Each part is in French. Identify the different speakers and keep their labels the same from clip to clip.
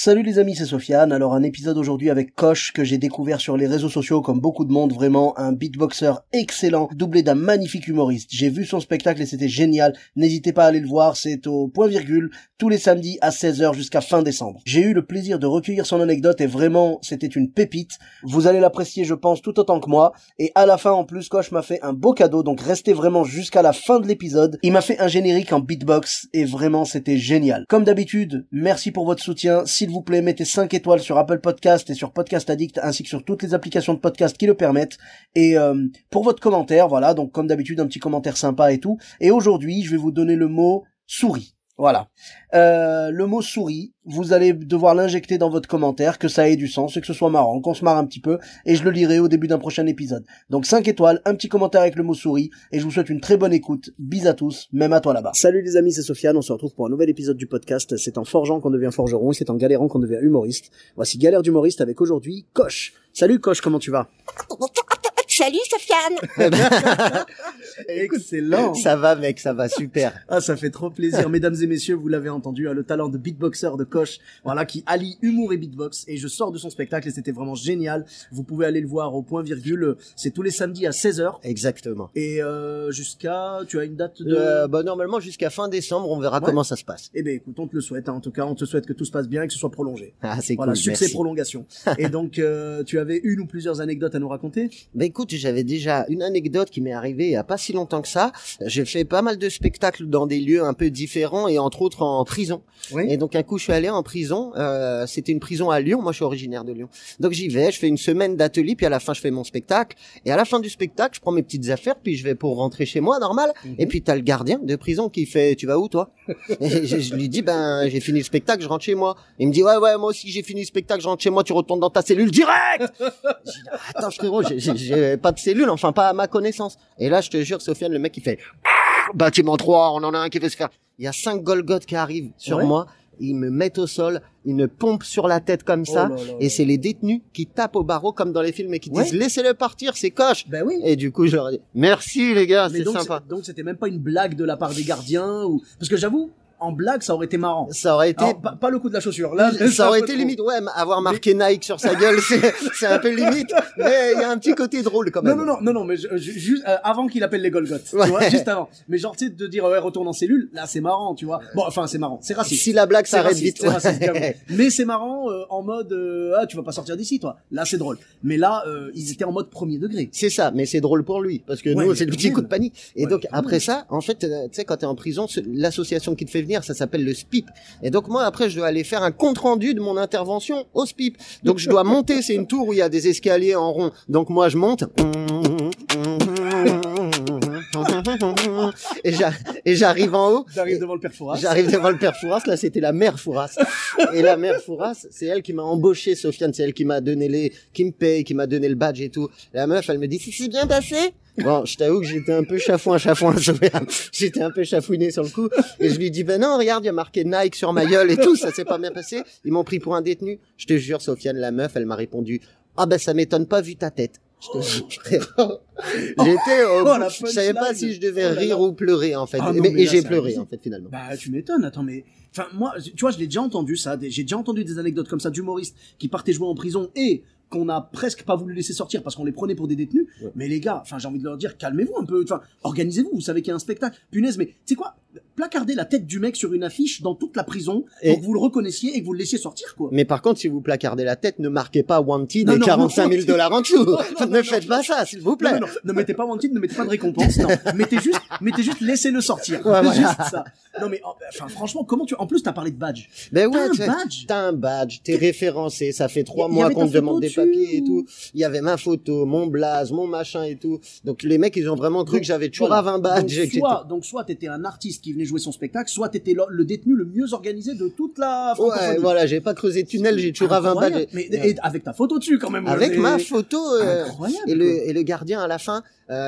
Speaker 1: Salut les amis, c'est Sofiane. Alors un épisode aujourd'hui avec Koch que j'ai découvert sur les réseaux sociaux comme beaucoup de monde, vraiment un beatboxer excellent, doublé d'un magnifique humoriste. J'ai vu son spectacle et c'était génial. N'hésitez pas à aller le voir, c'est au point virgule tous les samedis à 16h jusqu'à fin décembre. J'ai eu le plaisir de recueillir son anecdote et vraiment c'était une pépite. Vous allez l'apprécier je pense tout autant que moi. Et à la fin en plus Koch m'a fait un beau cadeau, donc restez vraiment jusqu'à la fin de l'épisode. Il m'a fait un générique en beatbox et vraiment c'était génial. Comme d'habitude, merci pour votre soutien. S'il vous plaît, mettez 5 étoiles sur Apple Podcast et sur Podcast Addict, ainsi que sur toutes les applications de podcast qui le permettent. Et pour votre commentaire, voilà, donc comme d'habitude, un petit commentaire sympa et tout. Et aujourd'hui, je vais vous donner le mot souris. Voilà. Le mot souris, vous allez devoir l'injecter dans votre commentaire, que ça ait du sens et que ce soit marrant, qu'on se marre un petit peu, et je le lirai au début d'un prochain épisode. Donc 5 étoiles, un petit commentaire avec le mot souris, et je vous souhaite une très bonne écoute. Bis à tous, même à toi là-bas. Salut les amis, c'est Sofiane, on se retrouve pour un nouvel épisode du podcast. C'est en forgeant qu'on devient forgeron, c'est en galérant qu'on devient humoriste. Voici Galère d'humoriste avec aujourd'hui Koch. Salut Koch, comment tu vas?
Speaker 2: Salut Sofiane.
Speaker 1: Excellent.
Speaker 3: Ça va mec, ça va super.
Speaker 1: Ah, ça fait trop plaisir. Mesdames et messieurs, vous l'avez entendu, le talent de beatboxer de Koch, voilà, qui allie humour et beatbox. Et je sors de son spectacle et c'était vraiment génial. Vous pouvez aller le voir au point virgule. C'est tous les samedis à 16h.
Speaker 3: Exactement.
Speaker 1: Et tu as une date de...
Speaker 3: Normalement jusqu'à fin décembre, on verra comment ça se passe.
Speaker 1: Eh ben écoute, on te le souhaite. En tout cas, on te souhaite que tout se passe bien et que ce soit prolongé.
Speaker 3: Ah, c'est
Speaker 1: voilà,
Speaker 3: cool.
Speaker 1: Succès,
Speaker 3: merci.
Speaker 1: prolongation. Et donc, tu avais une ou plusieurs anecdotes à nous raconter?
Speaker 3: Bah écoute, j'avais déjà une anecdote qui m'est arrivée il y a pas si longtemps que ça. J'ai fait pas mal de spectacles dans des lieux un peu différents et entre autres en prison.
Speaker 1: Oui.
Speaker 3: Et donc un coup je suis allé en prison, c'était une prison à Lyon, moi je suis originaire de Lyon. Donc j'y vais, je fais une semaine d'atelier, puis à la fin je fais mon spectacle. Et à la fin du spectacle, je prends mes petites affaires, puis je vais pour rentrer chez moi, normal. Et puis t'as le gardien de prison qui fait, tu vas où toi? Et je lui dis, ben j'ai fini le spectacle, je rentre chez moi. Il me dit, ouais moi aussi j'ai fini le spectacle, je rentre chez moi, tu retournes dans ta cellule direct. Je dis, attends frérot, j'ai pas de cellule, enfin pas à ma connaissance. Et là je te jure Sofiane, le mec il fait, bâtiment 3, on en a un qui veut se faire. Il y a 5 Golgoth qui arrivent sur moi, ils me mettent au sol, ils me pompent sur la tête comme ça, et c'est les détenus qui tapent au barreau comme dans les films et qui disent laissez-le partir, c'est Koch.
Speaker 1: Ben oui.
Speaker 3: Et du coup je leur dis merci les gars, c'est sympa.
Speaker 1: Donc c'était même pas une blague de la part des gardiens ou parce que j'avoue, en blague, ça aurait été marrant.
Speaker 3: Ça aurait été...
Speaker 1: Alors, pas le coup de la chaussure. Là,
Speaker 3: ça aurait été limite. Ouais, avoir marqué Nike sur sa gueule, c'est un peu limite. Mais il y a un petit côté drôle quand même.
Speaker 1: Non, mais juste avant qu'il appelle les Golgoth. Tu vois, juste avant. Mais genre, tu sais, de dire, ouais, retourne en cellule, là, c'est marrant, tu vois. Bon, enfin, c'est marrant. C'est raciste.
Speaker 3: Si la blague s'arrête vite.
Speaker 1: C'est raciste, mais c'est marrant, en mode, ah, tu vas pas sortir d'ici, toi. Là, c'est drôle. Mais là, ils étaient en mode premier degré.
Speaker 3: C'est ça, mais c'est drôle pour lui. Parce que nous, c'est le petit coup de panique. Et donc, après ça, en fait, tu sais, quand t'es en prison, l'association qui te fait venir, ça s'appelle le SPIP. Et donc moi après je dois aller faire un compte rendu de mon intervention au SPIP. Donc je dois monter, c'est une tour où il y a des escaliers en rond. Donc moi je monte et j'arrive en haut.
Speaker 1: J'arrive devant le père Fouras.
Speaker 3: J'arrive devant le père Fouras, là c'était la mère Fouras. Et la mère Fouras, c'est elle qui m'a embauché, Sofiane, c'est elle qui m'a donné qui me paye, qui m'a donné le badge et tout. La meuf, elle me dit si c'est bien passé. Bon, je t'avoue que j'étais un peu chafouin, j'étais un peu chafouiné sur le coup, et je lui dis, ben non, regarde, il y a marqué Nike sur ma gueule et tout, ça s'est pas bien passé, ils m'ont pris pour un détenu. Je te jure, Sofiane, la meuf, elle m'a répondu, ah ben ça m'étonne pas vu ta tête. Je te jure, j'étais je savais pas si je devais rire ou pleurer, en fait, et j'ai pleuré, en fait, finalement.
Speaker 1: Bah, tu m'étonnes, attends, mais, enfin, moi, tu vois, je l'ai déjà entendu, ça, j'ai déjà entendu des anecdotes comme ça d'humoristes qui partaient jouer en prison et qu'on a presque pas voulu laisser sortir parce qu'on les prenait pour des détenus. Mais les gars, enfin, j'ai envie de leur dire, calmez-vous un peu, enfin, organisez-vous, vous savez qu'il y a un spectacle. Punaise, mais, tu sais quoi? Placardez la tête du mec sur une affiche dans toute la prison pour que vous le reconnaissiez et que vous le laissiez sortir, quoi.
Speaker 3: Mais par contre, si vous placardez la tête, ne marquez pas Wanted et 45 000 $ en dessous. Ne faites pas ça, s'il vous plaît.
Speaker 1: Non, ne mettez pas Wanted, ne mettez pas de récompense, non. Mettez juste laissez-le sortir.
Speaker 3: Ouais, voilà.
Speaker 1: Juste ça. Non, mais, enfin, franchement, en plus, t'as parlé de badge.
Speaker 3: Ben ouais,
Speaker 1: T'as
Speaker 3: un badge, t'es référencé, ça fait 3 mois qu'on te demande des papiers et tout. Il y avait ma photo, mon blaze, mon machin et tout. Donc les mecs, ils ont vraiment cru que j'avais toujours un badge.
Speaker 1: Donc soit t'étais un artiste qui venait jouer son spectacle, soit t'étais le détenu le mieux organisé de toute la francophonie.
Speaker 3: Ouais, voilà, j'ai pas creusé de tunnel, j'ai toujours un badge.
Speaker 1: Mais et avec ta photo dessus quand même.
Speaker 3: Avec ma photo.
Speaker 1: Incroyable.
Speaker 3: Et le gardien à la fin,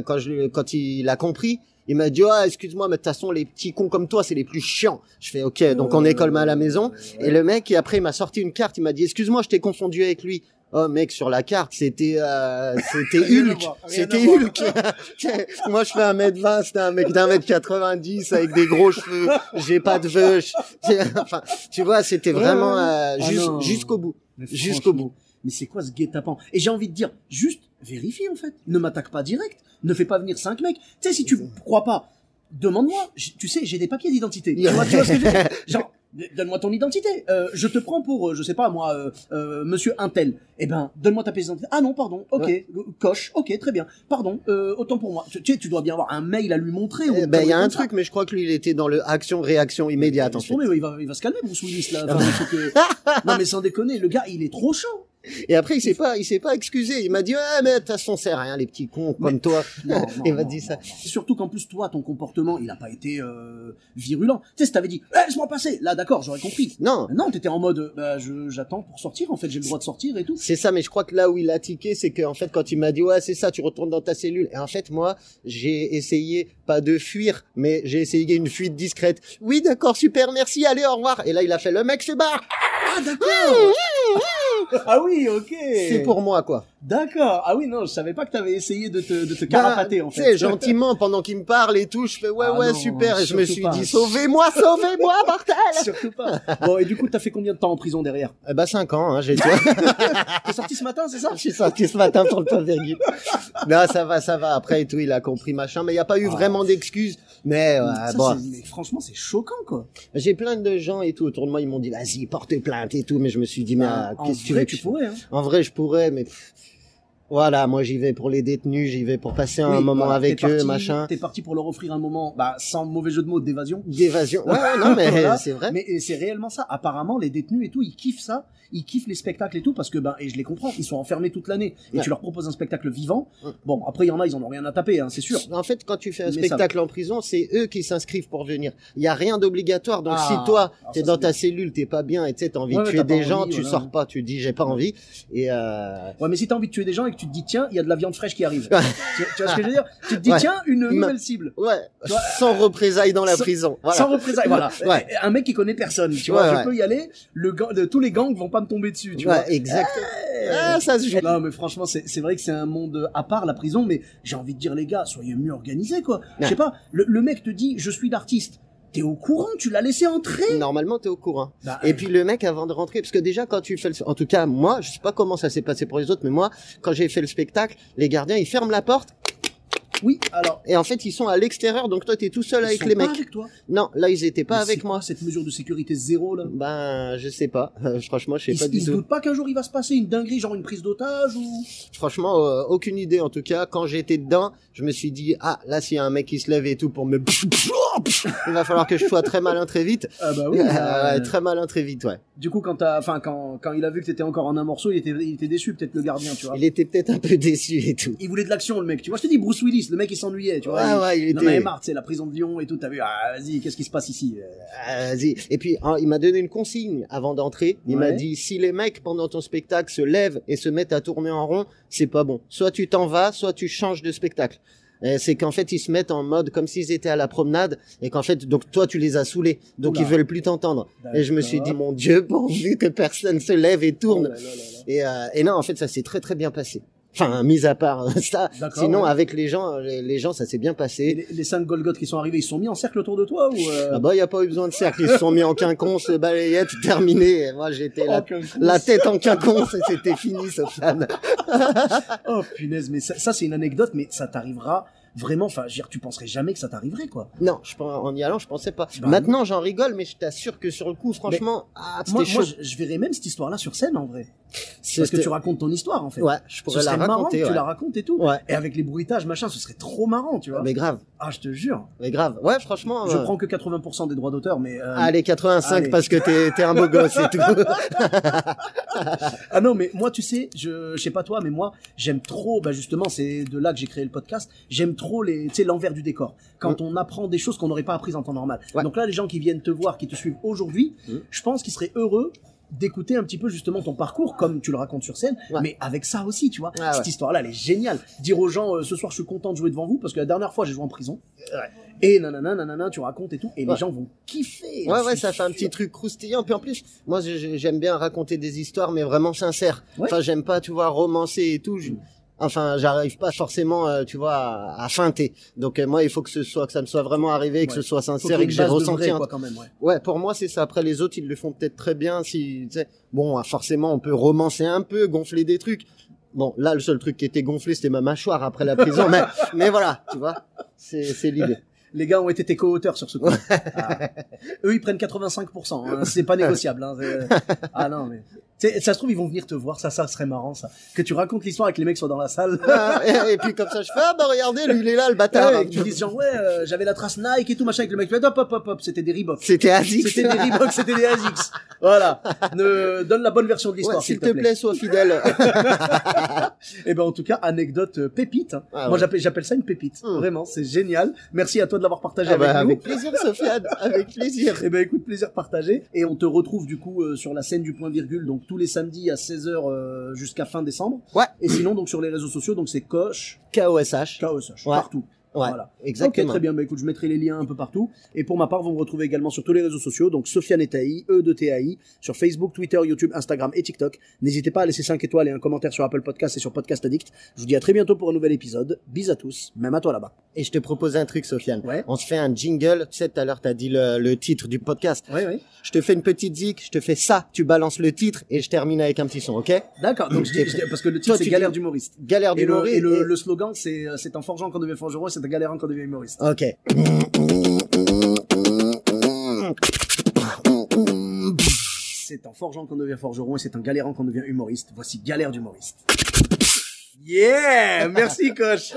Speaker 3: quand il a compris, il m'a dit, ah, excuse-moi, mais de toute façon, les petits cons comme toi, c'est les plus chiants. Je fais, ok, donc on école à la maison. Et le mec, et après, il m'a sorti une carte, il m'a dit, excuse-moi, je t'ai confondu avec lui. Oh mec, sur la carte, c'était
Speaker 1: Rien à
Speaker 3: Hulk.
Speaker 1: voir, rien
Speaker 3: C'était
Speaker 1: à voir.
Speaker 3: Hulk. Moi, je fais 1m20, c'était un mec d'1m90 avec des gros cheveux. J'ai pas de veuve. Enfin, tu vois, c'était
Speaker 1: Ouais,
Speaker 3: vraiment
Speaker 1: ouais, ouais. Ah non.
Speaker 3: jusqu'au bout.
Speaker 1: Mais
Speaker 3: Jusqu'au
Speaker 1: franchement,
Speaker 3: bout.
Speaker 1: Mais c'est quoi ce guet-apens? Et j'ai envie de dire, juste vérifie en fait. Ne m'attaque pas direct. Ne fais pas venir 5 mecs. Tu sais, si tu crois pas, demande-moi. Tu sais, j'ai des papiers d'identité. Tu vois ce que je veux dire? Genre, donne-moi ton identité. Je te prends pour, je sais pas moi, monsieur Intel. Eh ben, donne-moi ta pièce d'identité. Ah non, pardon. Ok,
Speaker 3: Ouais.
Speaker 1: coche. Ok, très bien. Pardon. Autant pour moi. Tu sais, tu dois bien avoir un mail à lui montrer. Ou
Speaker 3: Eh
Speaker 1: une
Speaker 3: ben, il y a
Speaker 1: connerie
Speaker 3: un
Speaker 1: comme ça.
Speaker 3: truc, mais je crois que lui, il était dans le action-réaction immédiate, en
Speaker 1: Laisse
Speaker 3: fait.
Speaker 1: tomber, il va se calmer, Bruce Willis, là. Enfin, faut que- Non, mais sans déconner, le gars, il est trop chaud.
Speaker 3: Et après, il s'est pas excusé. Il m'a dit, ouais, mais de toute façon, c'est rien, les petits cons comme toi.
Speaker 1: Non,
Speaker 3: Il m'a
Speaker 1: non,
Speaker 3: dit
Speaker 1: non,
Speaker 3: ça.
Speaker 1: non. C'est surtout qu'en plus, toi, ton comportement, il a pas été virulent. Tu sais, si t'avais dit, eh, laisse-moi passer, là, d'accord, j'aurais compris.
Speaker 3: Non.
Speaker 1: Non, t'étais en mode, j'attends pour sortir, en fait, j'ai le droit de sortir et tout.
Speaker 3: C'est ça, mais je crois que là où il a tiqué, c'est qu'en fait, quand il m'a dit, ouais, c'est ça, tu retournes dans ta cellule. Et en fait, moi, j'ai essayé, pas de fuir, mais j'ai essayé une fuite discrète. Oui, d'accord, super, merci, allez, au revoir. Et là, il a fait, le mec se barre.
Speaker 1: Ah, d'accord. Ah oui, ok.
Speaker 3: C'est pour moi, quoi.
Speaker 1: D'accord. Ah oui, non, je savais pas que t'avais essayé de te carapater, en
Speaker 3: Tu
Speaker 1: fait.
Speaker 3: sais, gentiment, pendant qu'il me parle et tout, je fais, ouais,
Speaker 1: Ah
Speaker 3: ouais,
Speaker 1: non,
Speaker 3: super. Et je me
Speaker 1: surtout
Speaker 3: suis
Speaker 1: pas.
Speaker 3: dit, sauvez-moi, bordel.
Speaker 1: Surtout pas. Bon, et du coup, t'as fait combien de temps en prison derrière?
Speaker 3: Eh ben, 5 ans, hein, j'ai dit.
Speaker 1: T'es sorti ce matin, c'est ça?
Speaker 3: Je suis sorti ce matin pour le point virgule. Non, ça va. Après et tout, il a compris, machin. Mais il n'y a pas eu vraiment d'excuses. Mais,
Speaker 1: Ça,
Speaker 3: bon.
Speaker 1: mais franchement, c'est choquant, quoi.
Speaker 3: J'ai plein de gens et tout autour de moi, ils m'ont dit, vas-y, porte plainte et tout. Mais je me suis dit, mais
Speaker 1: En
Speaker 3: qu'est-ce que tu
Speaker 1: vrai,
Speaker 3: veux
Speaker 1: tu
Speaker 3: que je-
Speaker 1: pourrais, hein.
Speaker 3: En vrai, je pourrais, mais voilà, moi j'y vais pour les détenus, j'y vais pour passer un
Speaker 1: Oui,
Speaker 3: moment
Speaker 1: voilà,
Speaker 3: avec
Speaker 1: t'es
Speaker 3: eux,
Speaker 1: parti-
Speaker 3: machin.
Speaker 1: T'es parti pour leur offrir un moment, sans mauvais jeu de mots, d'évasion.
Speaker 3: D'évasion. Ouais, non, mais
Speaker 1: Voilà.
Speaker 3: c'est vrai.
Speaker 1: Mais c'est réellement ça. Apparemment, les détenus et tout, ils kiffent ça. Ils kiffent les spectacles et tout parce que, et je les comprends, ils sont enfermés toute l'année. Et
Speaker 3: Ouais.
Speaker 1: tu leur proposes un spectacle vivant.
Speaker 3: Ouais.
Speaker 1: Bon, après, il y en a, ils en ont rien à taper, hein, c'est sûr.
Speaker 3: En fait, quand tu fais un
Speaker 1: Mais
Speaker 3: spectacle en prison, c'est eux qui s'inscrivent pour venir. Il y a rien d'obligatoire. Donc,
Speaker 1: Ah,
Speaker 3: si toi,
Speaker 1: alors
Speaker 3: t'es
Speaker 1: ça,
Speaker 3: dans
Speaker 1: c'est
Speaker 3: ta
Speaker 1: bien.
Speaker 3: cellule, t'es pas bien, et tu sais, t'as envie
Speaker 1: Ouais,
Speaker 3: de
Speaker 1: ouais,
Speaker 3: tuer
Speaker 1: t'as pas
Speaker 3: des gens,
Speaker 1: envie,
Speaker 3: tu
Speaker 1: voilà.
Speaker 3: sors pas, tu dis j'ai pas envie. Et
Speaker 1: Ouais, mais si t'as envie de tuer des gens et que tu te dis, tiens, il y a de la viande fraîche qui arrive. Tu vois ce que je veux dire? Tu te dis,
Speaker 3: Ouais.
Speaker 1: tiens, une nouvelle cible.
Speaker 3: ouais,
Speaker 1: Tu vois,
Speaker 3: sans représailles dans la
Speaker 1: sans-
Speaker 3: prison. Voilà.
Speaker 1: Sans représailles, voilà.
Speaker 3: Ouais.
Speaker 1: Un mec qui connaît personne, tu vois,
Speaker 3: Ouais,
Speaker 1: je
Speaker 3: ouais.
Speaker 1: peux y aller, tous les gangs vont pas me tomber dessus, tu
Speaker 3: Ouais,
Speaker 1: vois.
Speaker 3: exact.
Speaker 1: Eh.
Speaker 3: Ah, ça se joue.
Speaker 1: Non, mais franchement, c'est vrai que c'est un monde à part, la prison, mais j'ai envie de dire, les gars, soyez mieux organisés, quoi. Je sais pas, le mec te dit, je suis l'artiste. T'es au courant, tu l'as laissé entrer.
Speaker 3: Normalement, t'es au courant.
Speaker 1: Bah,
Speaker 3: Et puis le mec, avant de rentrer, parce que déjà quand tu fais en tout cas moi, je sais pas comment ça s'est passé pour les autres, mais moi, quand j'ai fait le spectacle, les gardiens ils ferment la porte
Speaker 1: oui, alors.
Speaker 3: et en fait ils sont à l'extérieur, donc toi t'es tout seul
Speaker 1: ils
Speaker 3: avec
Speaker 1: sont
Speaker 3: les
Speaker 1: pas
Speaker 3: mecs.
Speaker 1: avec toi.
Speaker 3: Non, là ils étaient pas
Speaker 1: Mais
Speaker 3: avec
Speaker 1: c'est
Speaker 3: moi.
Speaker 1: quoi cette mesure de sécurité zéro, là.
Speaker 3: Ben je sais pas. Franchement, je sais pas
Speaker 1: Ils
Speaker 3: du
Speaker 1: se
Speaker 3: tout.
Speaker 1: doutent pas qu'un jour il va se passer une dinguerie, genre une prise d'otage ou.
Speaker 3: Franchement, aucune idée en tout cas. Quand j'étais dedans, je me suis dit ah là s'il y a un mec qui se lève et tout pour me, il va falloir que je sois très malin très vite.
Speaker 1: Ah bah oui.
Speaker 3: Ouais, très malin très vite, ouais.
Speaker 1: Du coup, quand il a vu que t'étais encore en un morceau, il était déçu, peut-être le gardien, tu vois.
Speaker 3: Il était peut-être un peu déçu et tout.
Speaker 1: Il voulait de l'action, le mec. Tu vois, je te dis Bruce Willis, le mec il s'ennuyait, tu vois.
Speaker 3: Ouais, il
Speaker 1: il en
Speaker 3: était.
Speaker 1: avait marre, tu sais, la prison de Lyon et tout. T'as vu, ah, vas-y, qu'est-ce qui se passe ici?
Speaker 3: Vas-y. Et puis, hein, il m'a donné une consigne avant d'entrer. Il m'a
Speaker 1: Ouais.
Speaker 3: dit, si les mecs, pendant ton spectacle, se lèvent et se mettent à tourner en rond, c'est pas bon. Soit tu t'en vas, soit tu changes de spectacle. Et c'est qu'en fait, ils se mettent en mode comme s'ils étaient à la promenade et qu'en fait, donc toi, tu les as saoulés. Donc,
Speaker 1: Oula.
Speaker 3: ils veulent plus t'entendre. Et je me suis dit,
Speaker 1: D'accord.
Speaker 3: mon Dieu, pourvu que personne se lève et
Speaker 1: Oh
Speaker 3: tourne.
Speaker 1: là là là là.
Speaker 3: Et non, en fait, ça s'est très très bien passé. Enfin, mis à part ça.
Speaker 1: D'accord,
Speaker 3: Sinon,
Speaker 1: ouais.
Speaker 3: avec les gens, ça s'est bien
Speaker 1: Et
Speaker 3: passé.
Speaker 1: les 5 Golgoth qui sont arrivés, ils se sont mis en cercle autour de toi ou
Speaker 3: Ah bah, y a pas eu besoin de cercle. Ils se sont mis en quinconce, balayette, terminé. Et moi, j'étais là. La tête en quinconce et c'était fini, Sofiane.
Speaker 1: Oh punaise, mais ça c'est une anecdote, mais ça t'arrivera vraiment. Enfin, je veux dire, tu penserais jamais que ça t'arriverait, quoi.
Speaker 3: Non, en y allant, je pensais pas.
Speaker 1: Bah,
Speaker 3: Maintenant, j'en rigole, mais je t'assure que sur le coup, franchement,
Speaker 1: Moi,
Speaker 3: c'était chaud.
Speaker 1: je verrais même cette histoire-là sur scène en vrai. Parce que
Speaker 3: C'était-
Speaker 1: tu racontes ton histoire en fait.
Speaker 3: Ouais, je
Speaker 1: Ce
Speaker 3: pourrais la
Speaker 1: serait marrant
Speaker 3: raconter.
Speaker 1: que tu
Speaker 3: Ouais.
Speaker 1: la racontes et tout.
Speaker 3: Ouais.
Speaker 1: Et avec les bruitages, machin, ce serait trop marrant, tu vois.
Speaker 3: Mais grave,
Speaker 1: Ah, je te jure.
Speaker 3: mais grave. Ouais, franchement.
Speaker 1: Je prends que 80% des droits d'auteur, mais.
Speaker 3: Allez, 85
Speaker 1: Allez.
Speaker 3: parce que t'es un beau gosse et tout.
Speaker 1: Ah non, mais moi, tu sais, je sais pas toi, mais moi, j'aime trop, justement, c'est de là que j'ai créé le podcast, j'aime trop tu sais, l'envers du décor. Quand on apprend des choses qu'on n'aurait pas apprises en temps normal.
Speaker 3: Ouais.
Speaker 1: Donc là, les gens qui viennent te voir, qui te suivent aujourd'hui,
Speaker 3: Mm.
Speaker 1: je pense qu'ils seraient heureux d'écouter un petit peu justement ton parcours, comme tu le racontes sur scène,
Speaker 3: Ouais.
Speaker 1: mais avec ça aussi, tu vois.
Speaker 3: Ah
Speaker 1: Cette
Speaker 3: ouais.
Speaker 1: histoire-là, elle est géniale. Dire aux gens, ce soir, je suis content de jouer devant vous, parce que la dernière fois, j'ai joué en prison. Et nanana, tu racontes et tout, et les
Speaker 3: Ouais.
Speaker 1: gens vont kiffer.
Speaker 3: Ouais,
Speaker 1: je
Speaker 3: ouais,
Speaker 1: suis
Speaker 3: ça fait un
Speaker 1: sûr.
Speaker 3: petit truc croustillant. Puis en plus, moi, j'aime bien raconter des histoires, mais vraiment sincères.
Speaker 1: Ouais.
Speaker 3: Enfin, j'aime pas, tu vois, romancer et tout. Enfin, j'arrive pas forcément, tu vois, à feinter. Donc moi, il faut que ça me soit vraiment arrivé, que
Speaker 1: Ouais.
Speaker 3: ce soit
Speaker 1: Faut qu'il y
Speaker 3: sincère
Speaker 1: ait
Speaker 3: et
Speaker 1: une
Speaker 3: que j'ai
Speaker 1: base de
Speaker 3: ressenti
Speaker 1: vrai,
Speaker 3: un
Speaker 1: quoi, quand même, ouais.
Speaker 3: Ouais, pour moi, c'est ça. Après, les autres, ils le font peut-être très bien. Si, tu sais, bon, forcément, on peut romancer un peu, gonfler des trucs. Bon, là, le seul truc qui était gonflé, c'était ma mâchoire après la prison. mais voilà, tu vois, c'est l'idée.
Speaker 1: Les gars ont été tes co-auteurs sur ce coup. Ah. Eux, ils prennent 85%. Hein. C'est pas négociable. Hein. Ah non, mais ça se trouve, ils vont venir te voir. Ça serait marrant, ça. Que tu racontes l'histoire et que les mecs soient dans la salle.
Speaker 3: Et puis comme ça, je fais, ah bah regardez, lui, il est là, le bâtard.
Speaker 1: Ouais, et qu'ils disent genre, ouais, j'avais la trace Nike et tout, machin, avec le mec. Hop, c'était des Reebok.
Speaker 3: C'était Asics.
Speaker 1: C'était des Reebok, c'était des Asics. Voilà. Donne la bonne version de l'histoire,
Speaker 3: Ouais, s'il te plaît, sois fidèle.
Speaker 1: Et ben en tout cas, anecdote pépite. Hein.
Speaker 3: Ah
Speaker 1: Moi
Speaker 3: ouais.
Speaker 1: j'appelle ça une pépite.
Speaker 3: Mm.
Speaker 1: Vraiment, c'est génial. Merci à toi de l'avoir partagé
Speaker 3: Ah bah,
Speaker 1: avec nous.
Speaker 3: avec plaisir, Sofiane, avec plaisir.
Speaker 1: Eh ben écoute, plaisir partagé. Et on te retrouve du coup sur la scène du Point Virgule, donc tous les samedis à 16h jusqu'à fin décembre.
Speaker 3: Ouais.
Speaker 1: Et sinon donc sur les réseaux sociaux, donc c'est Koch,
Speaker 3: KOSH.
Speaker 1: KOSH,
Speaker 3: Ouais.
Speaker 1: partout.
Speaker 3: Ouais,
Speaker 1: Voilà.
Speaker 3: exactement.
Speaker 1: Ok, très bien. Bah écoute, je mettrai les liens un peu partout. Et pour ma part, vous me retrouvez également sur tous les réseaux sociaux, donc Sofiane Etaï, E de TAI, sur Facebook, Twitter, YouTube, Instagram et TikTok. N'hésitez pas à laisser 5 étoiles et un commentaire sur Apple Podcast et sur Podcast Addict. Je vous dis à très bientôt pour un nouvel épisode. Bis à tous, même à toi là-bas.
Speaker 3: Et je te propose un truc, Sofiane.
Speaker 1: Ouais.
Speaker 3: On se fait un jingle. Tu sais, tout à l'heure, t'as dit le titre du podcast.
Speaker 1: Oui, oui.
Speaker 3: Je te fais une petite zik, je te fais ça, tu balances le titre et je termine avec un petit son, ok?
Speaker 1: D'accord. Donc parce que le titre
Speaker 3: Toi,
Speaker 1: c'est
Speaker 3: tu
Speaker 1: Galère
Speaker 3: dis-
Speaker 1: d'humoriste.
Speaker 3: Galère
Speaker 1: Et,
Speaker 3: d'humoriste.
Speaker 1: le slogan c'est en forgeant qu'on devient forgeron, c'est en galérant qu'on devient humoriste.
Speaker 3: Ok.
Speaker 1: C'est en forgeant qu'on devient forgeron et c'est en galérant qu'on devient humoriste. Voici Galère d'humoriste. Yeah! Merci, coach!